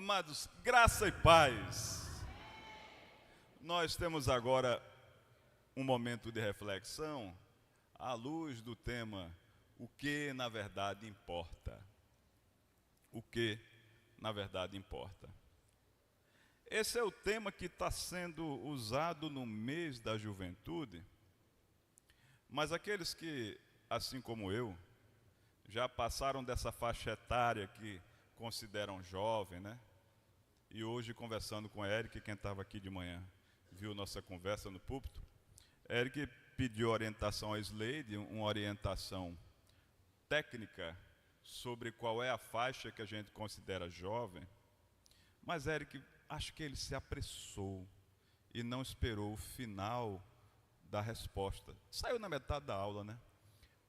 Amados, graça e paz. Nós temos agora um momento de reflexão à luz do tema o que na verdade importa. O que na verdade importa. Esse é o tema que está sendo usado no mês da juventude, mas aqueles que, assim como eu, já passaram dessa faixa etária que consideram jovem, né? E hoje, conversando com Eric, quem estava aqui de manhã, viu nossa conversa no púlpito, Eric pediu orientação a Slade, uma orientação técnica sobre qual é a faixa que a gente considera jovem. Mas Eric, acho que ele se apressou e não esperou o final da resposta. Saiu na metade da aula, né?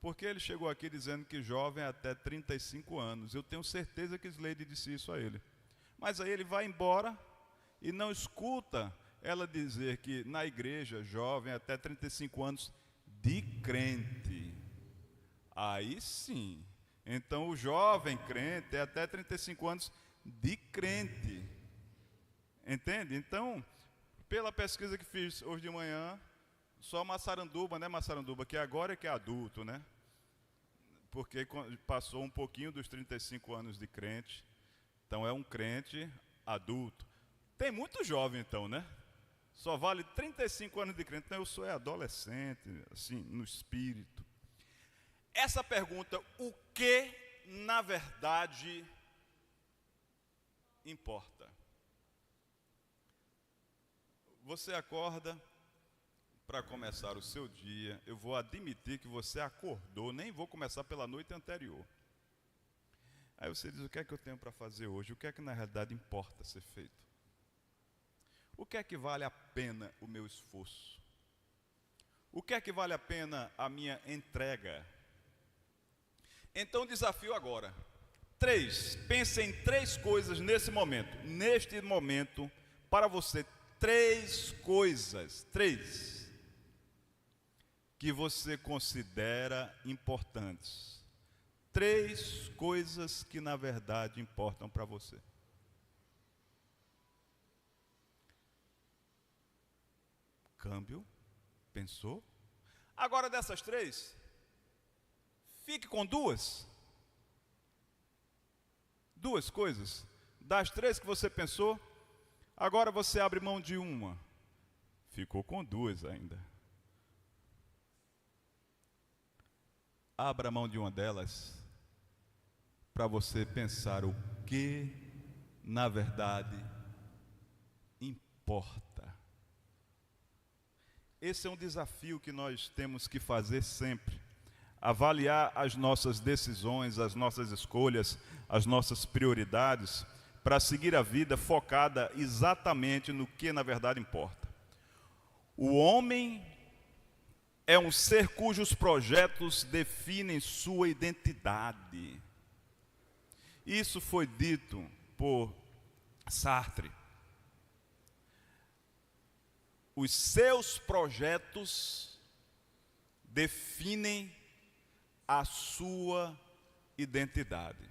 Porque ele chegou aqui dizendo que jovem é até 35 anos. Eu tenho certeza que Slade disse isso a ele. Mas aí ele vai embora e não escuta ela dizer que na igreja, jovem até 35 anos de crente. Aí sim. Então o jovem crente é até 35 anos de crente. Entende? Então, pela pesquisa que fiz hoje de manhã, só Massaranduba, né, Massaranduba, que agora é que é adulto, né? Porque passou um pouquinho dos 35 anos de crente. Então é um crente adulto. Tem muito jovem então, né? Só vale 35 anos de crente. Então eu sou adolescente, assim, no espírito. Essa pergunta, o que na verdade importa? Você acorda para começar o seu dia. Eu vou admitir que você acordou, nem vou começar pela noite anterior. Aí você diz, o que é que eu tenho para fazer hoje? O que é que na realidade importa ser feito? O que é que vale a pena o meu esforço? O que é que vale a pena a minha entrega? Então o desafio agora. Pense em 3 coisas nesse momento, para você, 3 coisas, 3, que você considera importantes. 3 coisas que na verdade importam para você. Câmbio, pensou? Agora dessas 3, fique com 2. 2 coisas. Das 3 que você pensou, agora você abre mão de uma. Ficou com 2 ainda. Abra mão de uma delas para você pensar o que na verdade importa. Esse é um desafio que nós temos que fazer sempre. Avaliar as nossas decisões, as nossas escolhas, as nossas prioridades, para seguir a vida focada exatamente no que na verdade importa. O homem é um ser cujos projetos definem sua identidade. Isso foi dito por Sartre. Os seus projetos definem a sua identidade.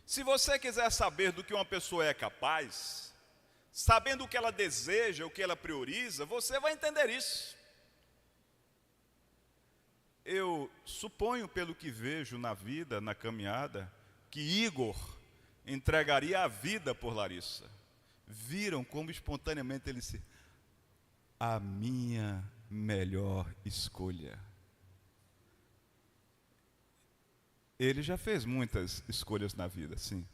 Se você quiser saber do que uma pessoa é capaz, sabendo o que ela deseja, o que ela prioriza, você vai entender isso. Eu suponho, pelo que vejo na vida, na caminhada, que Igor entregaria a vida por Larissa. Viram como espontaneamente ele se... A minha melhor escolha. Ele já fez muitas escolhas na vida, sim.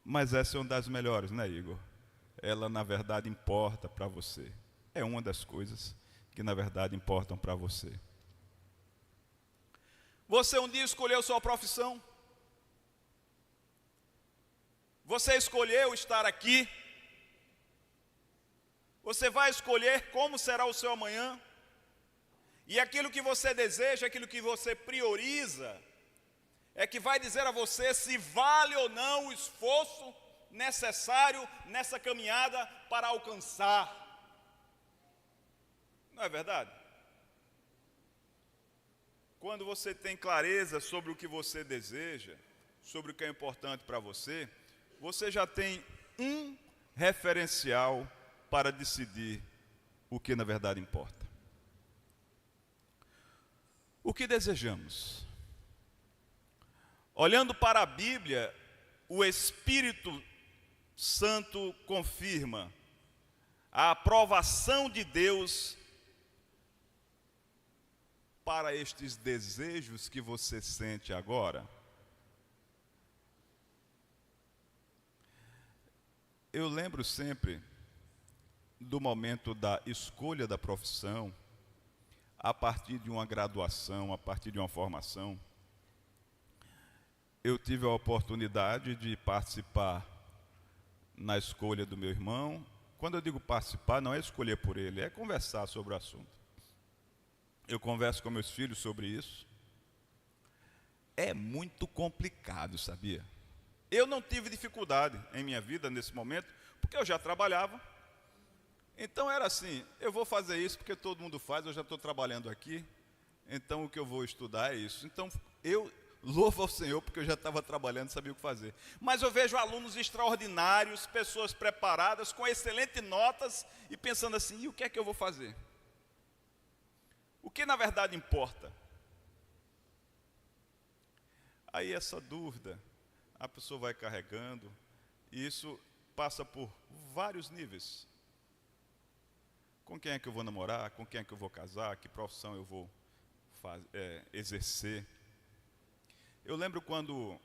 Mas essa é uma das melhores, né, Igor? Ela, na verdade, importa para você. É uma das coisas que, na verdade, importam para você. Você um dia escolheu sua profissão. Você escolheu estar aqui. Você vai escolher como será o seu amanhã. E aquilo que você deseja, aquilo que você prioriza, é que vai dizer a você se vale ou não o esforço necessário nessa caminhada para alcançar. Não é verdade? Quando você tem clareza sobre o que você deseja, sobre o que é importante para você, você já tem um referencial para decidir o que na verdade importa. O que desejamos? Olhando para a Bíblia, o Espírito Santo confirma a aprovação de Deus para estes desejos que você sente agora. Eu lembro sempre do momento da escolha da profissão, a partir de uma graduação, a partir de uma formação. Eu tive a oportunidade de participar na escolha do meu irmão. Quando eu digo participar, não é escolher por ele, é conversar sobre o assunto. Eu converso com meus filhos sobre isso. É muito complicado, sabia? Eu não tive dificuldade em minha vida nesse momento, porque eu já trabalhava. Então era assim, eu vou fazer isso porque todo mundo faz, eu já estou trabalhando aqui, então o que eu vou estudar é isso. Então eu louvo ao Senhor porque eu já estava trabalhando e sabia o que fazer. Mas eu vejo alunos extraordinários, pessoas preparadas, com excelentes notas, e pensando assim, e o que é que eu vou fazer? O que na verdade importa? Aí essa dúvida, a pessoa vai carregando, e isso passa por vários níveis. Com quem é que eu vou namorar? Com quem é que eu vou casar? Que profissão eu vou exercer? Eu lembro quando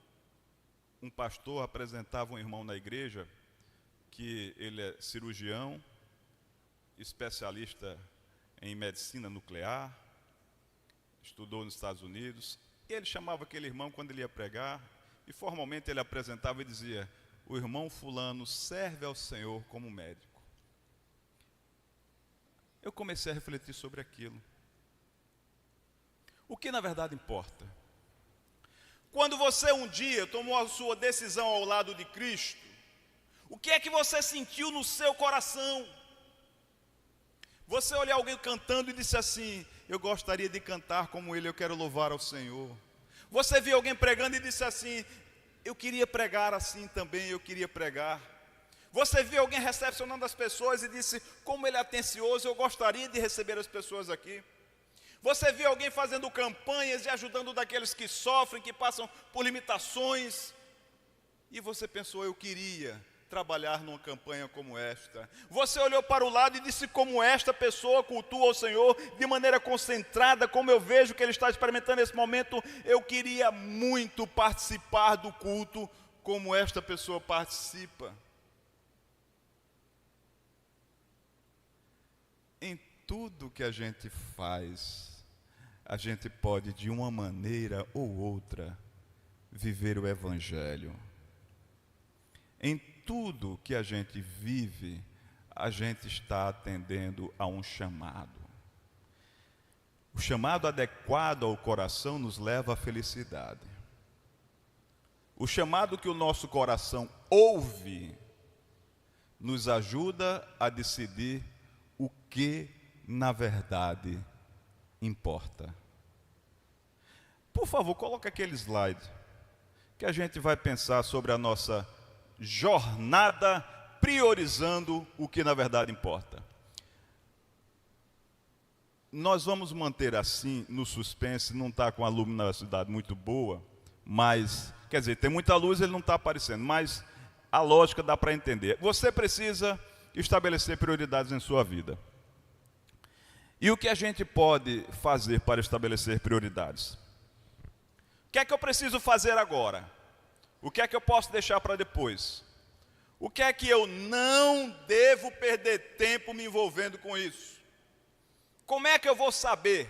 um pastor apresentava um irmão na igreja, que ele é cirurgião, especialista em medicina nuclear, estudou nos Estados Unidos, e ele chamava aquele irmão quando ele ia pregar, e formalmente ele apresentava e dizia: o irmão fulano serve ao Senhor como médico. Eu comecei a refletir sobre aquilo. O que na verdade importa? Quando você um dia tomou a sua decisão ao lado de Cristo, o que é que você sentiu no seu coração? Você olhou alguém cantando e disse assim: eu gostaria de cantar como ele, eu quero louvar ao Senhor. Você viu alguém pregando e disse assim: eu queria pregar assim também, eu queria pregar. Você viu alguém recepcionando as pessoas e disse: como ele é atencioso, eu gostaria de receber as pessoas aqui. Você viu alguém fazendo campanhas e ajudando daqueles que sofrem, que passam por limitações, e você pensou: eu queria trabalhar numa campanha como esta. Você olhou para o lado e disse: como esta pessoa cultua o Senhor de maneira concentrada, como eu vejo que ele está experimentando nesse momento, eu queria muito participar do culto como esta pessoa participa. Em tudo que a gente faz, a gente pode, de uma maneira ou outra, viver o Evangelho. Em tudo que a gente vive, a gente está atendendo a um chamado. O chamado adequado ao coração nos leva à felicidade. O chamado que o nosso coração ouve nos ajuda a decidir o que na verdade importa. Por favor, coloque aquele slide que a gente vai pensar sobre a nossa jornada priorizando o que na verdade importa. Nós vamos manter assim no suspense, não está com a luminosidade muito boa, mas, quer dizer, tem muita luz, ele não está aparecendo, mas a lógica dá para entender. Você precisa estabelecer prioridades em sua vida. E o que a gente pode fazer para estabelecer prioridades? O que é que eu preciso fazer agora? O que é que eu posso deixar para depois? O que é que eu não devo perder tempo me envolvendo com isso? Como é que eu vou saber,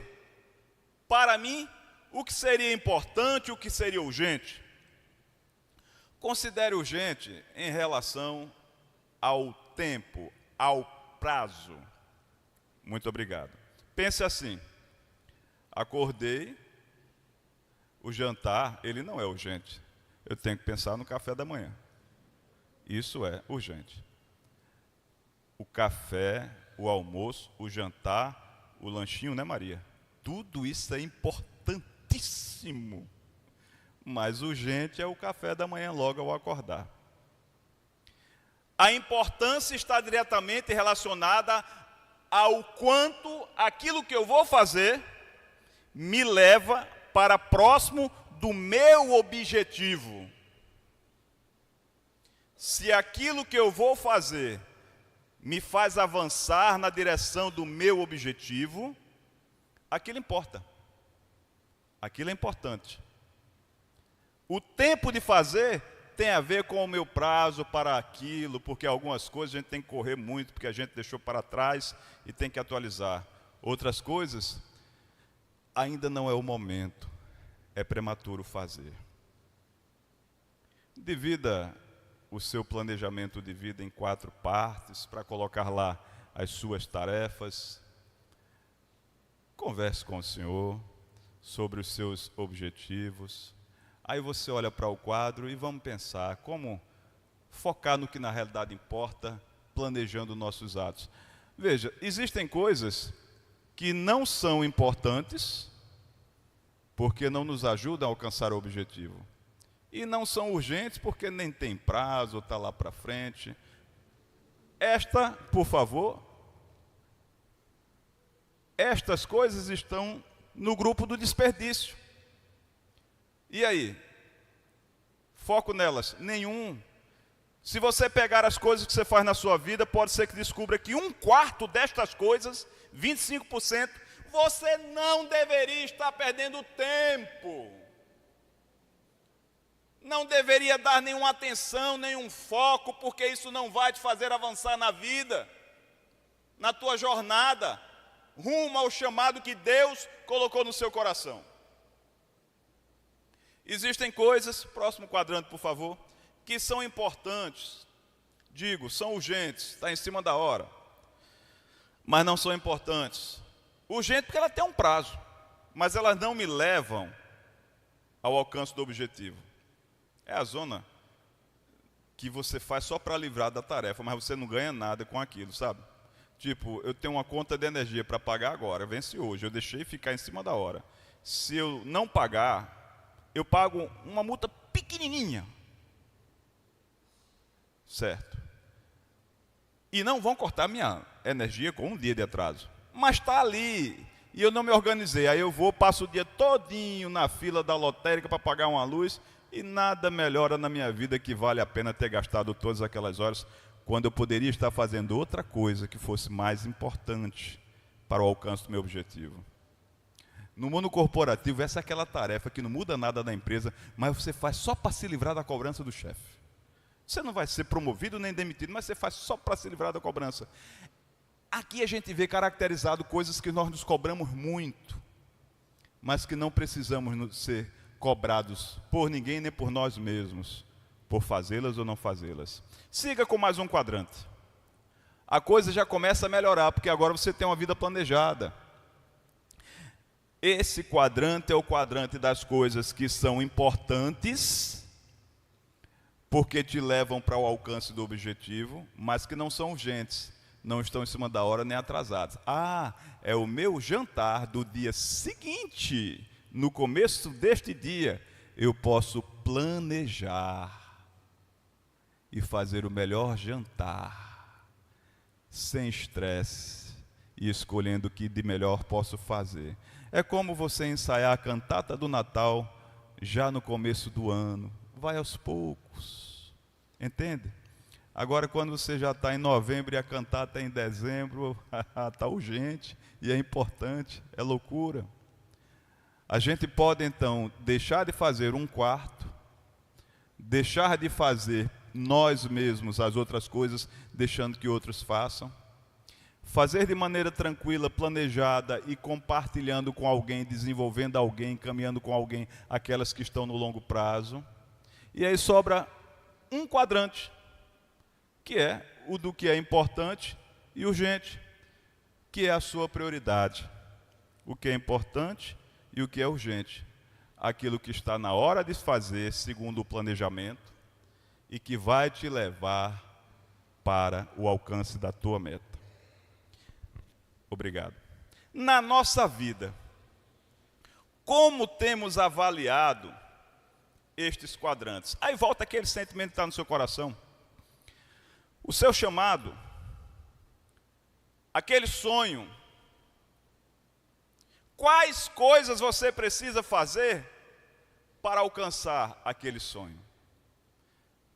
para mim, o que seria importante, o que seria urgente? Considere urgente em relação ao tempo, ao prazo. Muito obrigado. Pense assim: acordei, o jantar, ele não é urgente. Eu tenho que pensar no café da manhã. Isso é urgente. O café, o almoço, o jantar, o lanchinho, né, Maria? Tudo isso é importantíssimo. Mas urgente é o café da manhã logo ao acordar. A importância está diretamente relacionada ao quanto aquilo que eu vou fazer me leva para próximo do meu objetivo. Se aquilo que eu vou fazer me faz avançar na direção do meu objetivo, aquilo importa. Aquilo é importante. O tempo de fazer tem a ver com o meu prazo para aquilo, porque algumas coisas a gente tem que correr muito, porque a gente deixou para trás e tem que atualizar. Outras coisas, ainda não é o momento, é prematuro fazer. Divida o seu planejamento de vida em 4 partes, para colocar lá as suas tarefas. Converse com o Senhor sobre os seus objetivos. Aí você olha para o quadro e vamos pensar como focar no que na realidade importa, planejando nossos atos. Veja, existem coisas que não são importantes, porque não nos ajudam a alcançar o objetivo. E não são urgentes, porque nem tem prazo, está lá para frente. Esta, por favor, estas coisas estão no grupo do desperdício. E aí? Foco nelas? Nenhum. Se você pegar as coisas que você faz na sua vida, pode ser que descubra que 1/4 destas coisas, 25%, você não deveria estar perdendo tempo. Não deveria dar nenhuma atenção, nenhum foco, porque isso não vai te fazer avançar na vida, na tua jornada, rumo ao chamado que Deus colocou no seu coração. Existem coisas, próximo quadrante, por favor, que são importantes, digo, são urgentes, está em cima da hora, mas não são importantes. Urgente porque ela tem um prazo, mas elas não me levam ao alcance do objetivo. É a zona que você faz só para livrar da tarefa, mas você não ganha nada com aquilo, sabe? Tipo, eu tenho uma conta de energia para pagar agora, vence hoje, eu deixei ficar em cima da hora. Se eu não pagar, eu pago uma multa pequenininha. Certo? E não vão cortar minha energia com um dia de atraso. Mas está ali, e eu não me organizei. Aí eu vou, passo o dia todinho na fila da lotérica para pagar uma luz, e nada melhora na minha vida que vale a pena ter gastado todas aquelas horas, quando eu poderia estar fazendo outra coisa que fosse mais importante para o alcance do meu objetivo. No mundo corporativo, essa é aquela tarefa que não muda nada na empresa, mas você faz só para se livrar da cobrança do chefe. Você não vai ser promovido nem demitido, mas você faz só para se livrar da cobrança. Aqui a gente vê caracterizado coisas que nós nos cobramos muito, mas que não precisamos ser cobrados por ninguém nem por nós mesmos, por fazê-las ou não fazê-las. Siga com mais um quadrante. A coisa já começa a melhorar, porque agora você tem uma vida planejada. Esse quadrante é o quadrante das coisas que são importantes, porque te levam para o alcance do objetivo, mas que não são urgentes, não estão em cima da hora nem atrasadas. Ah, é o meu jantar do dia seguinte, no começo deste dia, eu posso planejar e fazer o melhor jantar, sem estresse, e escolhendo o que de melhor posso fazer. É como você ensaiar a cantata do Natal já no começo do ano. Vai aos poucos, entende? Agora, quando você já está em novembro e a cantata é em dezembro, está urgente e é importante, é loucura. A gente pode, então, deixar de fazer 1/4, deixar de fazer nós mesmos as outras coisas, deixando que outros façam, fazer de maneira tranquila, planejada e compartilhando com alguém, desenvolvendo alguém, caminhando com alguém, aquelas que estão no longo prazo. E aí sobra um quadrante, que é o do que é importante e urgente, que é a sua prioridade. O que é importante e o que é urgente. Aquilo que está na hora de fazer, segundo o planejamento, e que vai te levar para o alcance da tua meta. Obrigado. Na nossa vida, como temos avaliado estes quadrantes? Aí volta aquele sentimento que está no seu coração. O seu chamado, aquele sonho, quais coisas você precisa fazer para alcançar aquele sonho?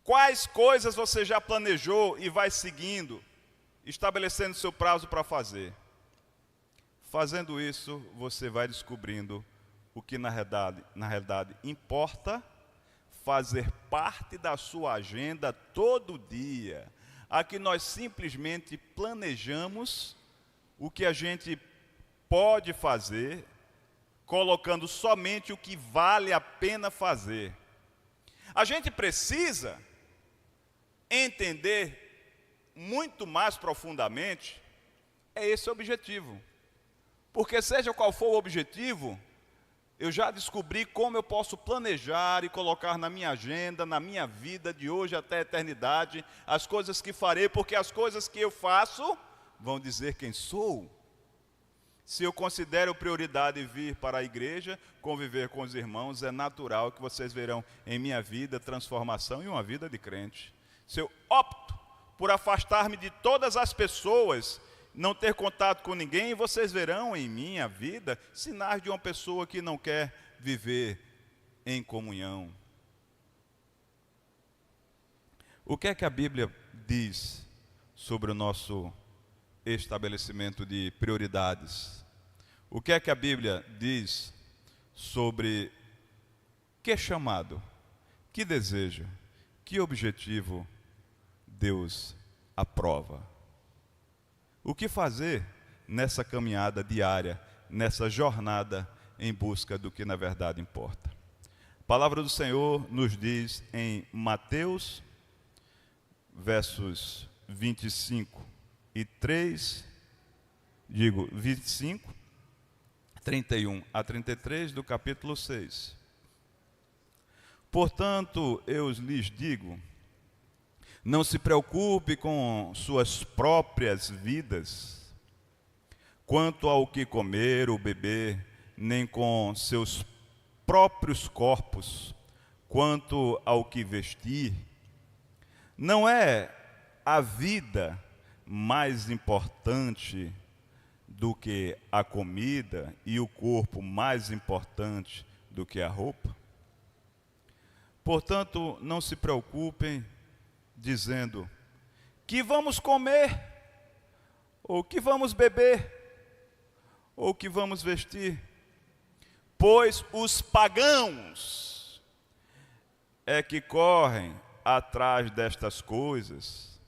Quais coisas você já planejou e vai seguindo, estabelecendo seu prazo para fazer? Fazendo isso, você vai descobrindo o que na realidade importa fazer parte da sua agenda todo dia. Aqui nós simplesmente planejamos o que a gente pode fazer, colocando somente o que vale a pena fazer. A gente precisa entender muito mais profundamente esse objetivo. Porque seja qual for o objetivo, eu já descobri como eu posso planejar e colocar na minha agenda, na minha vida, de hoje até a eternidade, as coisas que farei, porque as coisas que eu faço vão dizer quem sou. Se eu considero prioridade vir para a igreja, conviver com os irmãos, é natural que vocês verão em minha vida transformação e uma vida de crente. Se eu opto por afastar-me de todas as pessoas, não ter contato com ninguém, vocês verão em minha vida sinais de uma pessoa que não quer viver em comunhão. O que é que a Bíblia diz sobre o nosso estabelecimento de prioridades? O que é que a Bíblia diz sobre que chamado, que desejo, que objetivo Deus aprova? O que fazer nessa caminhada diária, nessa jornada em busca do que na verdade importa? A palavra do Senhor nos diz em Mateus, versos 25 e 31 a 33 do capítulo 6. Portanto, eu lhes digo, não se preocupe com suas próprias vidas, quanto ao que comer ou beber, nem com seus próprios corpos, quanto ao que vestir. Não é a vida mais importante do que a comida e o corpo mais importante do que a roupa? Portanto, não se preocupem dizendo, que vamos comer, ou que vamos beber, ou que vamos vestir, pois os pagãos é que correm atrás destas coisas,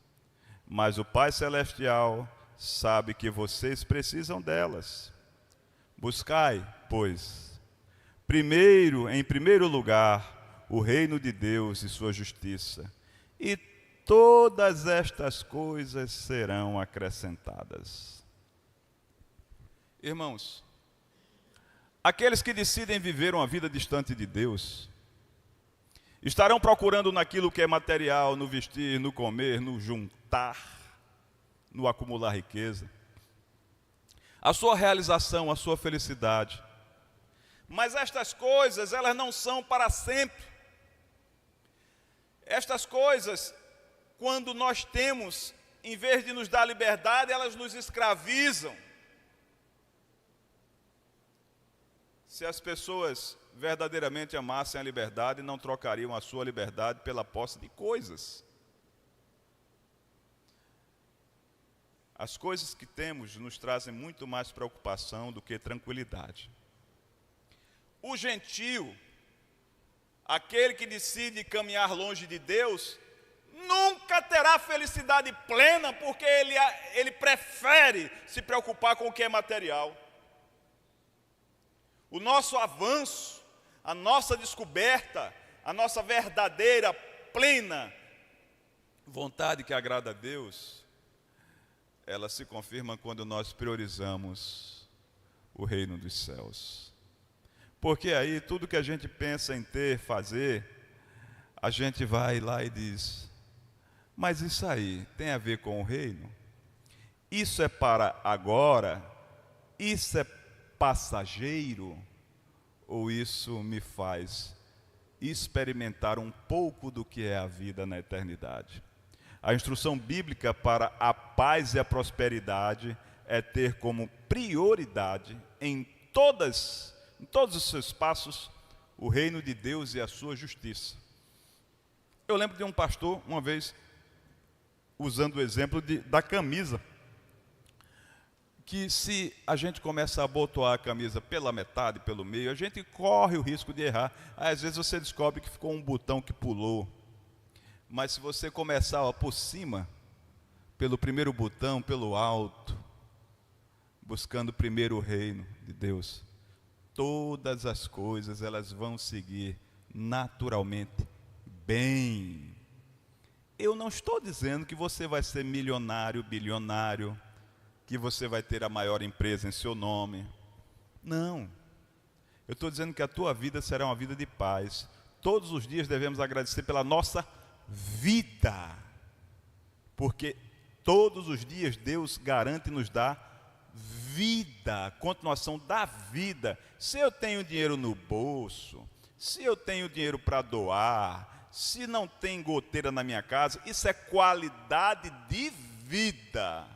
mas o Pai Celestial sabe que vocês precisam delas. Buscai, pois, em primeiro lugar, o reino de Deus e sua justiça, e todas estas coisas serão acrescentadas. Irmãos, aqueles que decidem viver uma vida distante de Deus, estarão procurando naquilo que é material, no vestir, no comer, no juntar, no acumular riqueza, a sua realização, a sua felicidade. Mas estas coisas, elas não são para sempre. Estas coisas, quando nós temos, em vez de nos dar liberdade, elas nos escravizam. Se as pessoas verdadeiramente amassem a liberdade, não trocariam a sua liberdade pela posse de coisas. As coisas que temos nos trazem muito mais preocupação do que tranquilidade. O gentio, aquele que decide caminhar longe de Deus, nunca terá felicidade plena, porque ele prefere se preocupar com o que é material. O nosso avanço, a nossa descoberta, a nossa verdadeira, plena vontade que agrada a Deus, ela se confirma quando nós priorizamos o reino dos céus. Porque aí tudo que a gente pensa em ter, fazer, a gente vai lá e diz, mas isso aí tem a ver com o reino? Isso é para agora? Isso é passageiro? Ou isso me faz experimentar um pouco do que é a vida na eternidade? A instrução bíblica para a paz e a prosperidade é ter como prioridade em todos os seus passos o reino de Deus e a sua justiça. Eu lembro de um pastor, uma vez, usando o exemplo da camisa, que se a gente começa a abotoar a camisa pela metade, pelo meio, a gente corre o risco de errar. Às vezes você descobre que ficou um botão que pulou. Mas se você começar por cima, pelo primeiro botão, pelo alto, buscando primeiro o reino de Deus, todas as coisas elas vão seguir naturalmente bem. Eu não estou dizendo que você vai ser milionário, bilionário, que você vai ter a maior empresa em seu nome. Não. Eu estou dizendo que a tua vida será uma vida de paz. Todos os dias devemos agradecer pela nossa vida, porque todos os dias Deus garante nos dar vida, continuação da vida. Se eu tenho dinheiro no bolso, se eu tenho dinheiro para doar, se não tem goteira na minha casa, isso é qualidade de vida.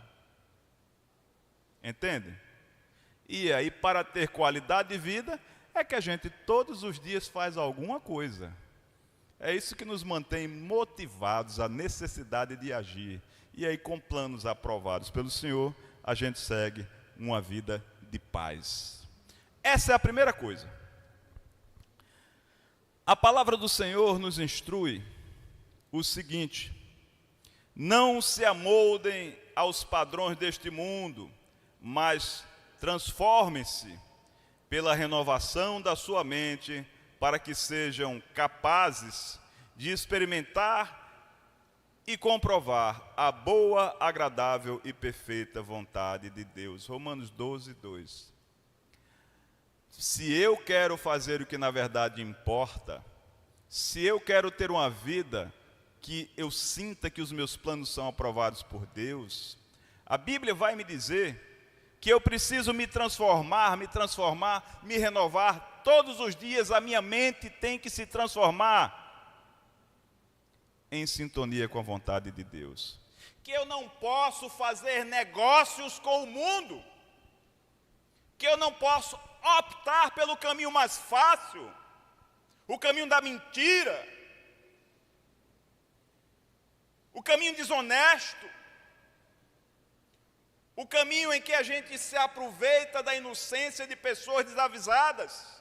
Entende? E aí, para ter qualidade de vida, é que a gente todos os dias faz alguma coisa. É isso que nos mantém motivados à necessidade de agir. E aí, com planos aprovados pelo Senhor, a gente segue uma vida de paz. Essa é a primeira coisa. A palavra do Senhor nos instrui o seguinte: não se amoldem aos padrões deste mundo, mas transformem-se pela renovação da sua mente, para que sejam capazes de experimentar e comprovar a boa, agradável e perfeita vontade de Deus. Romanos 12, 2. Se eu quero fazer o que na verdade importa, se eu quero ter uma vida que eu sinta que os meus planos são aprovados por Deus, a Bíblia vai me dizer que eu preciso me transformar, me renovar. Todos os dias a minha mente tem que se transformar em sintonia com a vontade de Deus. Que eu não posso fazer negócios com o mundo. Que eu não posso optar pelo caminho mais fácil, o caminho da mentira, o caminho desonesto, o caminho em que a gente se aproveita da inocência de pessoas desavisadas.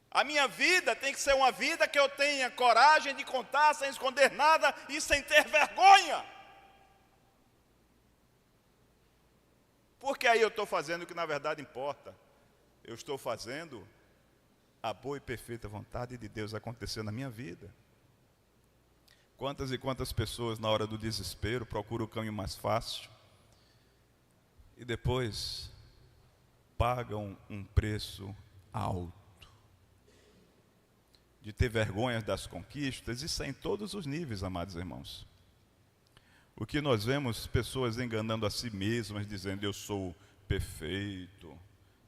A minha vida tem que ser uma vida que eu tenha coragem de contar sem esconder nada e sem ter vergonha. Porque aí eu estou fazendo o que na verdade importa. Eu estou fazendo a boa e perfeita vontade de Deus acontecer na minha vida. Quantas e quantas pessoas na hora do desespero procuram o caminho mais fácil e depois pagam um preço alto de ter vergonha das conquistas. Isso é em todos os níveis, amados irmãos. O que nós vemos, pessoas enganando a si mesmas, dizendo eu sou perfeito,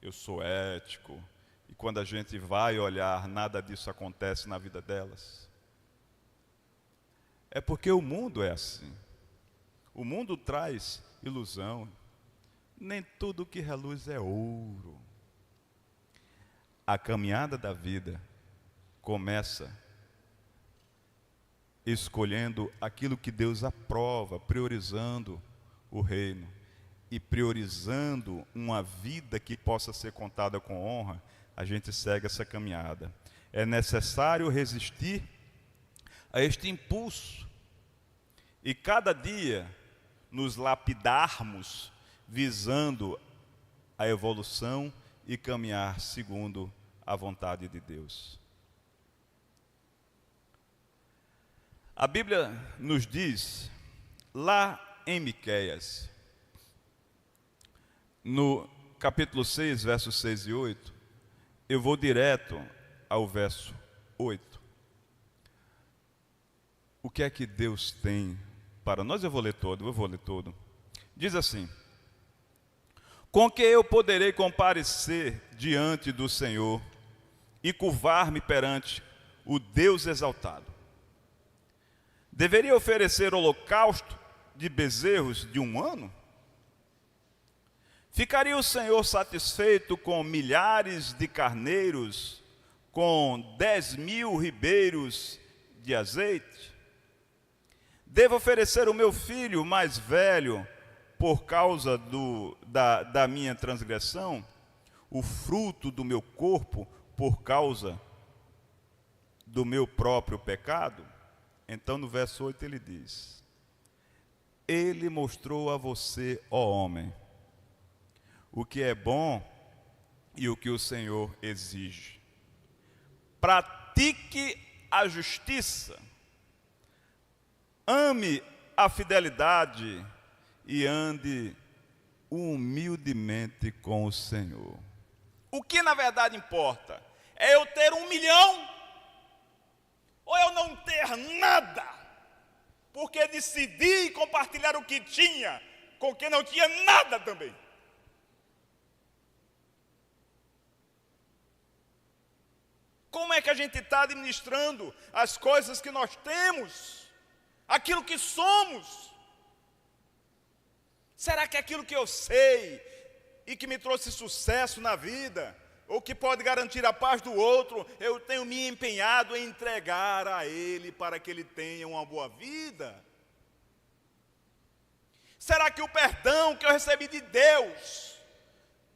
eu sou ético, e quando a gente vai olhar, nada disso acontece na vida delas. É porque o mundo é assim. O mundo traz ilusão. Nem tudo que reluz é ouro. A caminhada da vida começa escolhendo aquilo que Deus aprova, priorizando o reino e priorizando uma vida que possa ser contada com honra. A gente segue essa caminhada. É necessário resistir a este impulso e cada dia nos lapidarmos visando a evolução e caminhar segundo a vontade de Deus. A Bíblia nos diz, lá em Miqueias, no capítulo 6, versos 6 e 8, eu vou direto ao verso 8. O que é que Deus tem para nós? Eu vou ler todo. Diz assim: com que eu poderei comparecer diante do Senhor e curvar-me perante o Deus exaltado? Deveria oferecer holocausto de bezerros de 1 ano? Ficaria o Senhor satisfeito com milhares de carneiros, com 10.000 ribeiros de azeite? Devo oferecer o meu filho mais velho por causa da minha transgressão? O fruto do meu corpo por causa do meu próprio pecado? Então no verso 8 ele diz: Ele mostrou a você, ó homem, o que é bom e o que o Senhor exige. Pratique a justiça, ame a fidelidade e ande humildemente com o Senhor. O que na verdade importa? É eu ter 1 milhão ou eu não ter nada? Porque decidi compartilhar o que tinha com quem não tinha nada também. Como é que a gente está administrando as coisas que nós temos? Aquilo que somos? Será que aquilo que eu sei e que me trouxe sucesso na vida, ou que pode garantir a paz do outro, eu tenho me empenhado em entregar a ele para que ele tenha uma boa vida? Será que o perdão que eu recebi de Deus,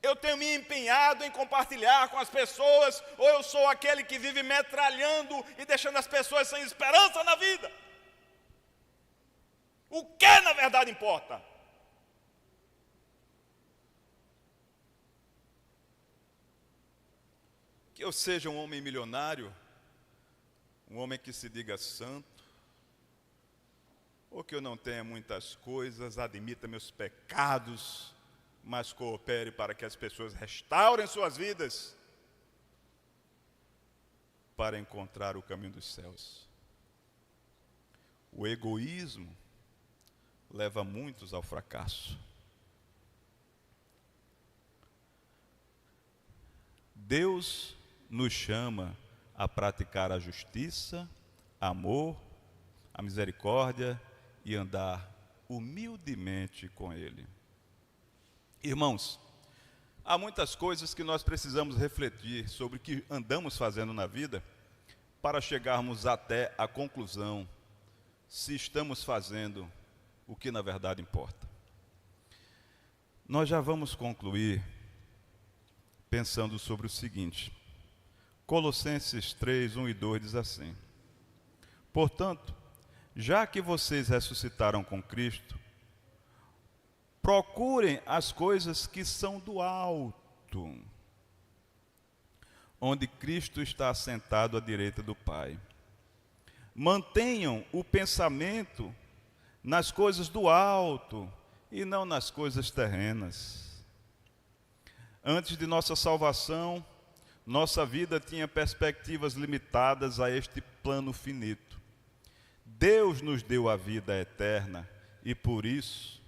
eu tenho me empenhado em compartilhar com as pessoas, ou eu sou aquele que vive metralhando e deixando as pessoas sem esperança na vida? O que na verdade importa? Que eu seja um homem milionário, um homem que se diga santo, ou que eu não tenha muitas coisas, admita meus pecados, mas coopere para que as pessoas restaurem suas vidas para encontrar o caminho dos céus. O egoísmo leva muitos ao fracasso. Deus nos chama a praticar a justiça, amor, a misericórdia e andar humildemente com Ele. Irmãos, há muitas coisas que nós precisamos refletir sobre o que andamos fazendo na vida para chegarmos até a conclusão se estamos fazendo o que na verdade importa. Nós já vamos concluir pensando sobre o seguinte. Colossenses 3, 1 e 2 diz assim: Portanto, já que vocês ressuscitaram com Cristo, procurem as coisas que são do alto, onde Cristo está assentado à direita do Pai. Mantenham o pensamento nas coisas do alto e não nas coisas terrenas. Antes de nossa salvação, nossa vida tinha perspectivas limitadas a este plano finito. Deus nos deu a vida eterna e por isso,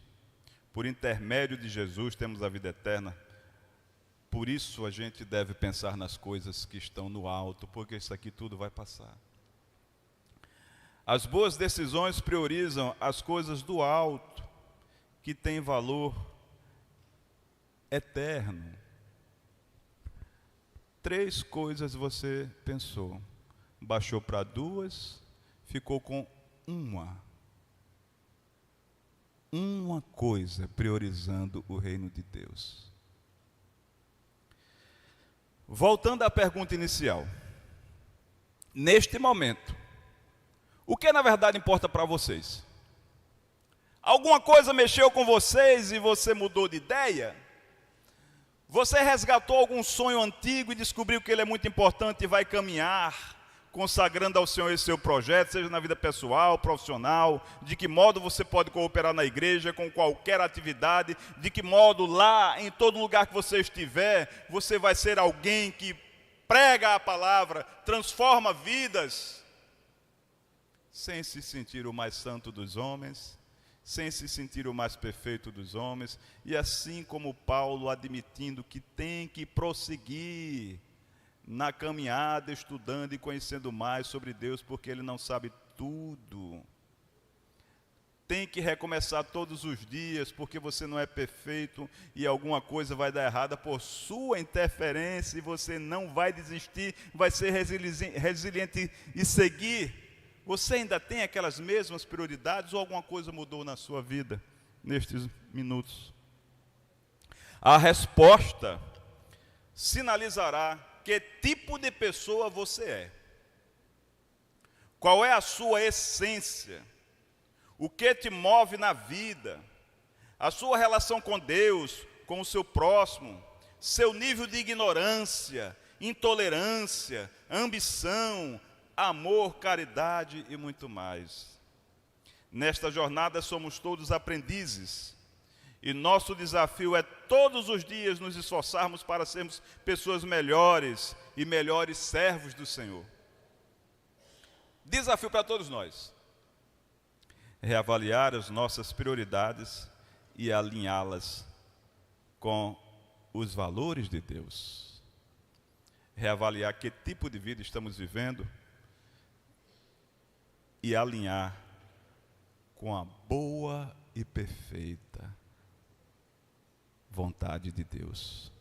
por intermédio de Jesus, temos a vida eterna. Por isso a gente deve pensar nas coisas que estão no alto, porque isso aqui tudo vai passar. As boas decisões priorizam as coisas do alto, que têm valor eterno. 3 coisas você pensou, baixou para 2, ficou com uma coisa, priorizando o reino de Deus. Voltando à pergunta inicial, neste momento, o que na verdade importa para vocês? Alguma coisa mexeu com vocês e você mudou de ideia? Você resgatou algum sonho antigo e descobriu que ele é muito importante e vai caminhar, consagrando ao Senhor esse seu projeto, seja na vida pessoal, profissional, de que modo você pode cooperar na igreja, com qualquer atividade, de que modo lá, em todo lugar que você estiver, você vai ser alguém que prega a palavra, transforma vidas, sem se sentir o mais santo dos homens, sem se sentir o mais perfeito dos homens, e assim como Paulo admitindo que tem que prosseguir na caminhada, estudando e conhecendo mais sobre Deus, porque ele não sabe tudo. tem que recomeçar todos os dias, porque você não é perfeito e alguma coisa vai dar errada por sua interferência e você não vai desistir, vai ser resiliente e seguir. Você ainda tem aquelas mesmas prioridades ou alguma coisa mudou na sua vida nestes minutos? A resposta sinalizará que tipo de pessoa você é. Qual é a sua essência? O que te move na vida? A sua relação com Deus, com o seu próximo, seu nível de ignorância, intolerância, ambição, amor, caridade e muito mais. Nesta jornada somos todos aprendizes. E nosso desafio é todos os dias nos esforçarmos para sermos pessoas melhores e melhores servos do Senhor. Desafio para todos nós. Reavaliar as nossas prioridades e alinhá-las com os valores de Deus. Reavaliar que tipo de vida estamos vivendo e alinhar com a boa e perfeita vontade de Deus.